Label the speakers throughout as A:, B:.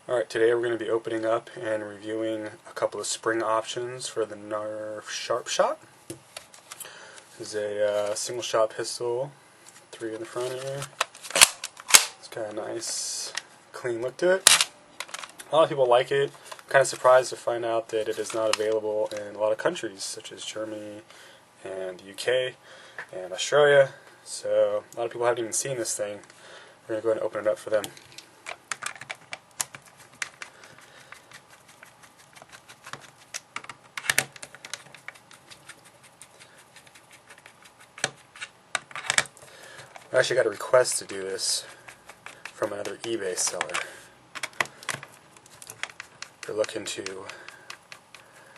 A: Alright, today we're going to be opening up and reviewing a couple of spring options for the Nerf Sharp Shot. This is a single shot pistol, 3 in the front here. It's got a nice clean look to it. A lot of people like it. I'm kind of surprised to find out that it is not available in a lot of countries such as Germany and the UK and Australia. So a lot of people haven't even seen this thing. We're going to go ahead and open it up for them. I actually got a request to do this from another eBay seller. They're looking to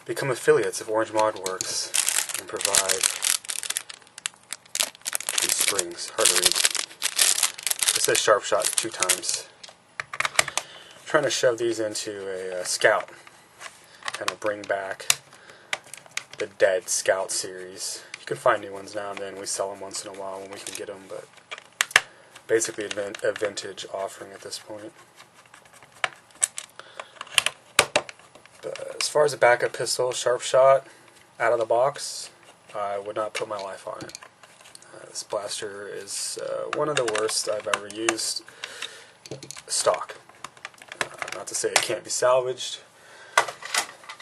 A: become affiliates of Orange Mod Works and provide these springs. Hard to read. It says Sharp Shot 2 times. I'm trying to shove these into a Scout. Kind of bring back the dead Scout series. You can find new ones now and then. We sell them once in a while when we can get them, but basically a vintage offering at this point. But as far as a backup pistol, Sharp Shot, out of the box, I would not put my life on it. This blaster is one of the worst I've ever used stock. Not to say it can't be salvaged.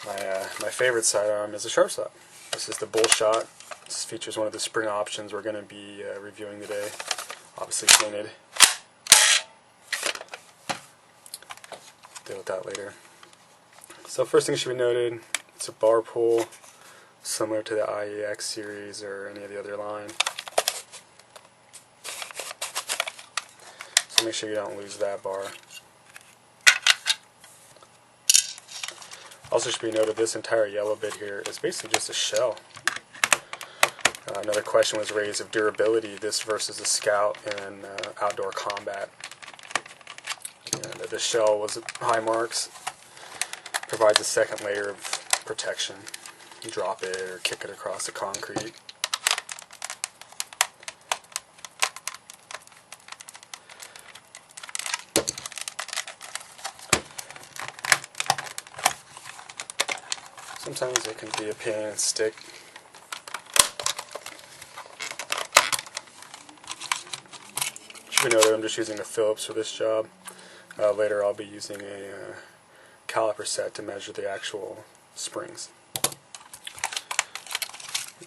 A: My favorite sidearm is a Sharp Shot. This is the Bull Shot. This features one of the spring options we're going to be reviewing today. Obviously painted. Deal with that later. So first thing should be noted, it's a bar pull, similar to the IEX series or any of the other line. So make sure you don't lose that bar. Also should be noted, this entire yellow bit here is basically just a shell. Another question was raised of durability, this versus a Scout in outdoor combat. And the shell was high marks, provides a second layer of protection. You drop it or kick it across the concrete. Sometimes it can be a pain in the stick. Should be noted I'm just using a Phillips for this job. Later I'll be using a caliper set to measure the actual springs.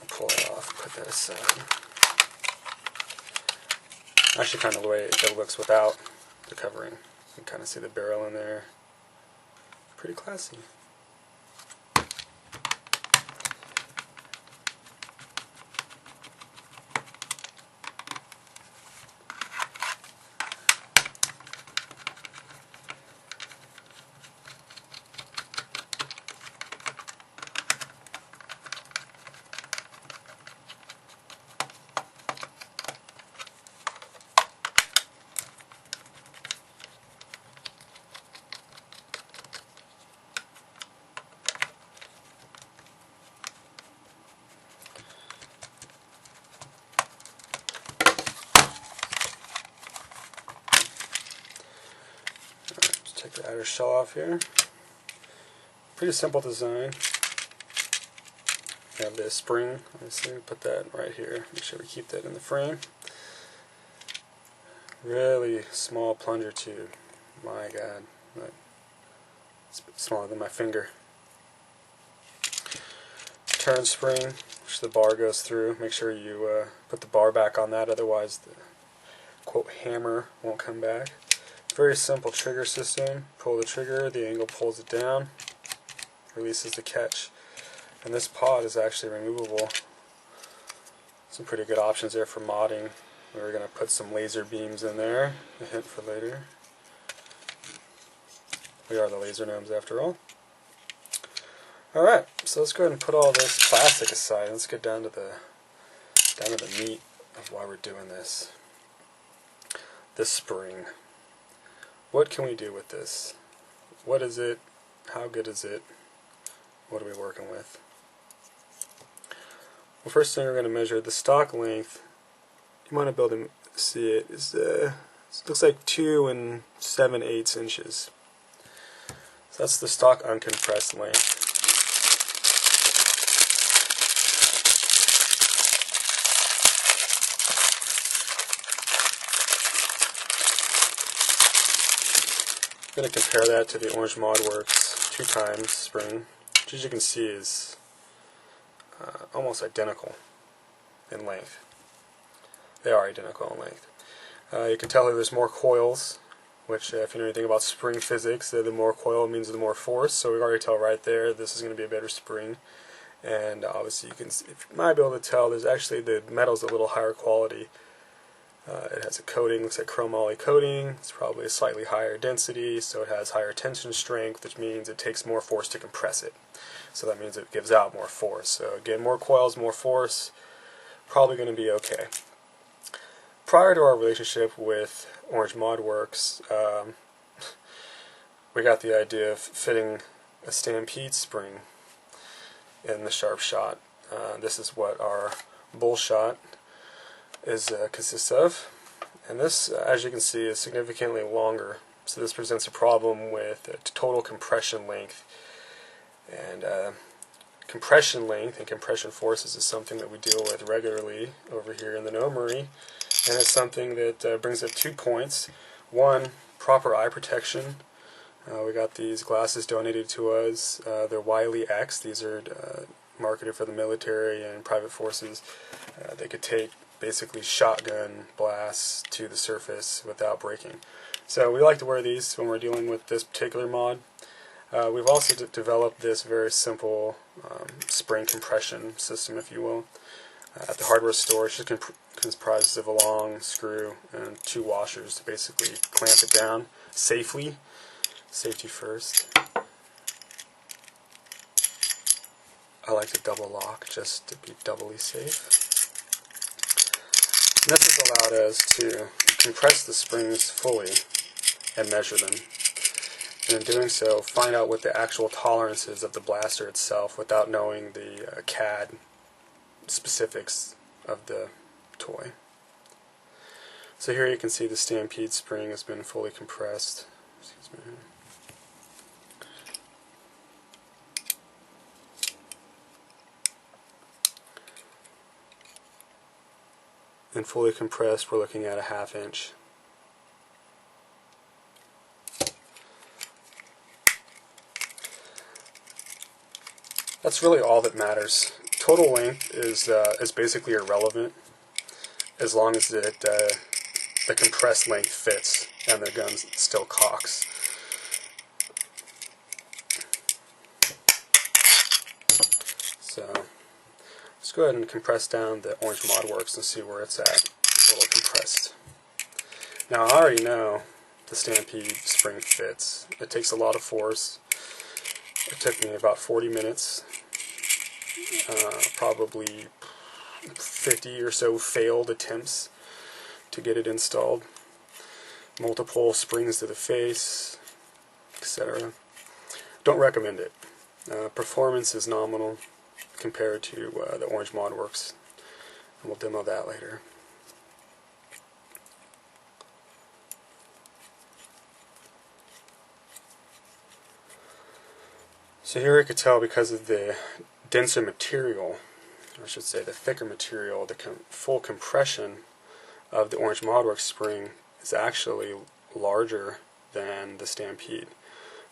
A: Pull it off, put that aside. Actually kind of the way it looks without the covering. You can kind of see the barrel in there. Pretty classy. Take the outer shell off here. Pretty simple design. We have this spring, obviously, put that right here. Make sure we keep that in the frame. Really small plunger tube. My God, it's smaller than my finger. Turn spring, which the bar goes through. Make sure you put the bar back on that, otherwise the quote hammer won't come back. Very simple trigger system. Pull the trigger, the angle pulls it down, releases the catch. And this pod is actually removable. Some pretty good options there for modding. We're going to put some laser beams in there, a hint for later. We are the laser gnomes after all. Alright, so let's go ahead and put all this plastic aside. Let's get down to the meat of why we're doing this. This spring. What can we do with this? What is it? How good is it? What are we working with? Well, first thing we're going to measure the stock length. You want to be able to see it. It looks like 2 7/8 inches. So that's the stock uncompressed length. I'm going to compare that to the Orange ModWorks 2x spring, which as you can see is almost identical in length. They are identical in length. You can tell that there's more coils, which if you know anything about spring physics, the more coil means the more force, so we can already tell right there this is going to be a better spring. And obviously you might be able to tell there's actually the metal's a little higher quality. It has a coating, looks like chromoly coating. It's probably a slightly higher density, so it has higher tension strength, which means it takes more force to compress it. So that means it gives out more force. So again, more coils, more force, probably going to be okay. Prior to our relationship with Orange ModWorks, we got the idea of fitting a Stampede spring in the Sharp Shot. This is what our bull shot consists of, and this, as you can see, is significantly longer. So this presents a problem with total compression length, and compression length and compression forces is something that we deal with regularly over here in the Nomery, and it's something that brings up 2 points. One, proper eye protection. We got these glasses donated to us. They're Wiley X. These are marketed for the military and private forces. They could take basically shotgun blasts to the surface without breaking. So we like to wear these when we're dealing with this particular mod. We've also developed this very simple spring compression system, if you will. At the hardware store, it just comprises of a long screw and 2 washers to basically clamp it down safely. Safety first. I like to double lock just to be doubly safe. And this has allowed us to compress the springs fully and measure them. And in doing so, find out what the actual tolerances of the blaster itself without knowing the CAD specifics of the toy. So here you can see the Stampede spring has been fully compressed. Excuse me. And fully compressed, we're looking at a 1/2 inch. That's really all that matters. Total length is basically irrelevant as long as the compressed length fits and the gun still cocks. So let's go ahead and compress down the Orange ModWorks and see where it's at, total compressed. Now I already know the Stampede spring fits. It takes a lot of force. It took me about 40 minutes, probably 50 or so failed attempts to get it installed. Multiple springs to the face, etc. Don't recommend it. Performance is nominal compared to the Orange ModWorks, and we'll demo that later. So here you could tell, because of the denser material, or I should say the thicker material, the full compression of the Orange ModWorks spring is actually larger than the Stampede.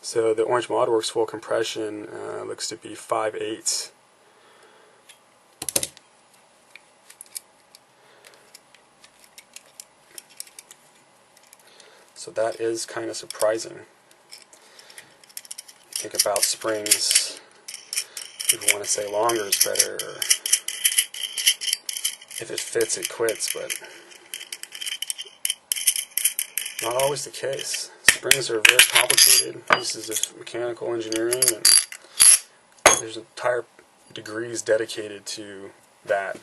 A: So the Orange ModWorks full compression looks to be 5/8. So that is kind of surprising. Think about springs, people want to say longer is better, or if it fits it quits, but not always the case. Springs are very complicated pieces of mechanical engineering, and there's entire degrees dedicated to that,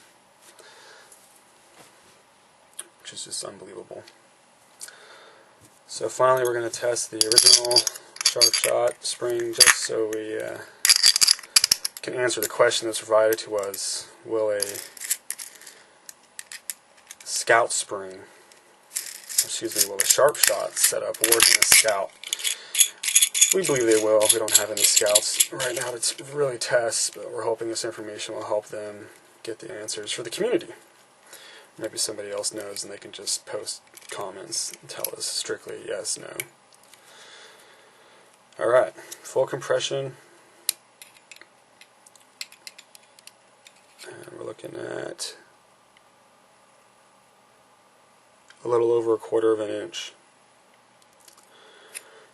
A: which is just unbelievable. So finally we're going to test the original Sharp Shot spring just so we can answer the question that's provided to us: will a Scout spring, will a Sharp Shot setup work in a Scout? We believe they will. We don't have any scouts right now to really test, but we're hoping this information will help them get the answers for the community. Maybe somebody else knows and they can just post comments and tell us strictly yes, no. Alright, full compression. And we're looking at a little over 1/4 of an inch.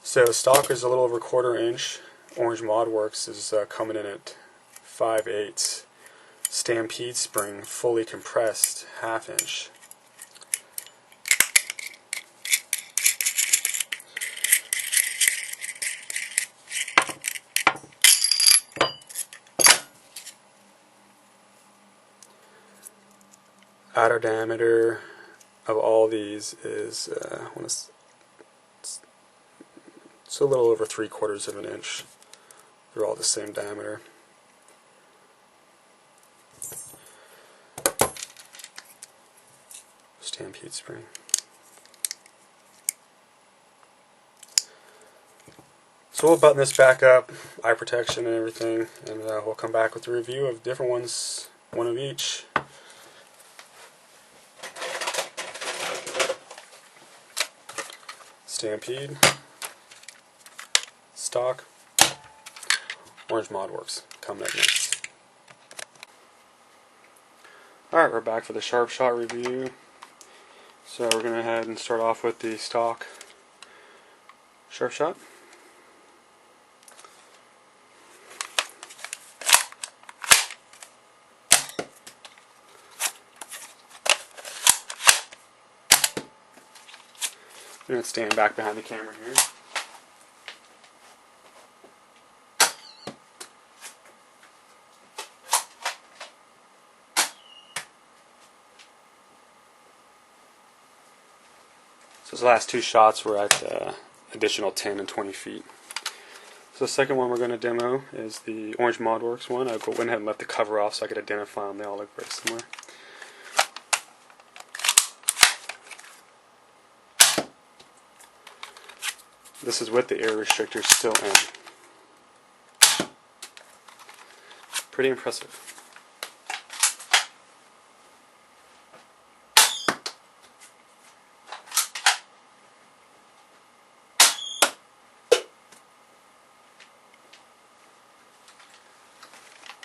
A: So stock is a little over 1/4 inch. Orange Mod Works is coming in at 5/8. Stampede spring fully compressed 1/2 inch. Outer diameter of all these is it's a little over 3/4 of an inch. They're all the same diameter. Stampede spring. So we'll button this back up, eye protection and everything, and we'll come back with a review of different ones, one of each. Stampede, stock, Orange Mod Works coming up next. Alright, we're back for the Sharp Shot review. So we're going to go ahead and start off with the stock Sharp Shot. I'm going to stand back behind the camera here. So the last two shots were at additional 10 and 20 feet. So the second one we're going to demo is the Orange Mod Works one. I went ahead and left the cover off so I could identify them. They all look very similar. This is with the air restrictor still in. Pretty impressive.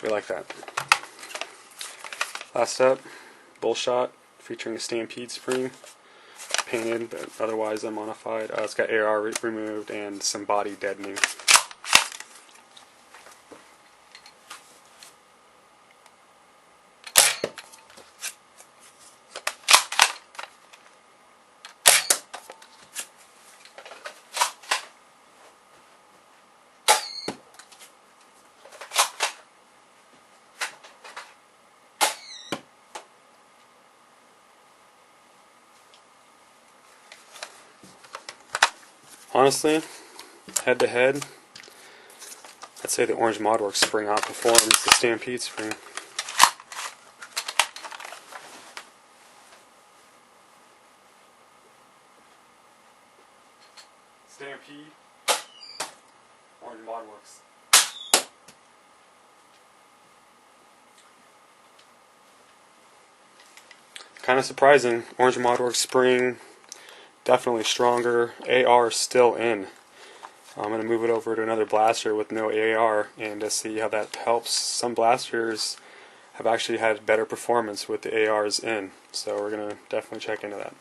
A: We like that. Last up, bull shot featuring a Stampede spring. Painted, but otherwise unmodified. It's got AR removed and some body deadening. Honestly, head to head, I'd say the Orange Mod Works spring outperforms the Stampede spring. Stampede, Orange Mod Works. Kind of surprising. Orange Mod Works spring definitely stronger. AR still in. I'm going to move it over to another blaster with no AR and to see how that helps. Some blasters have actually had better performance with the ARs in, so we're going to definitely check into that.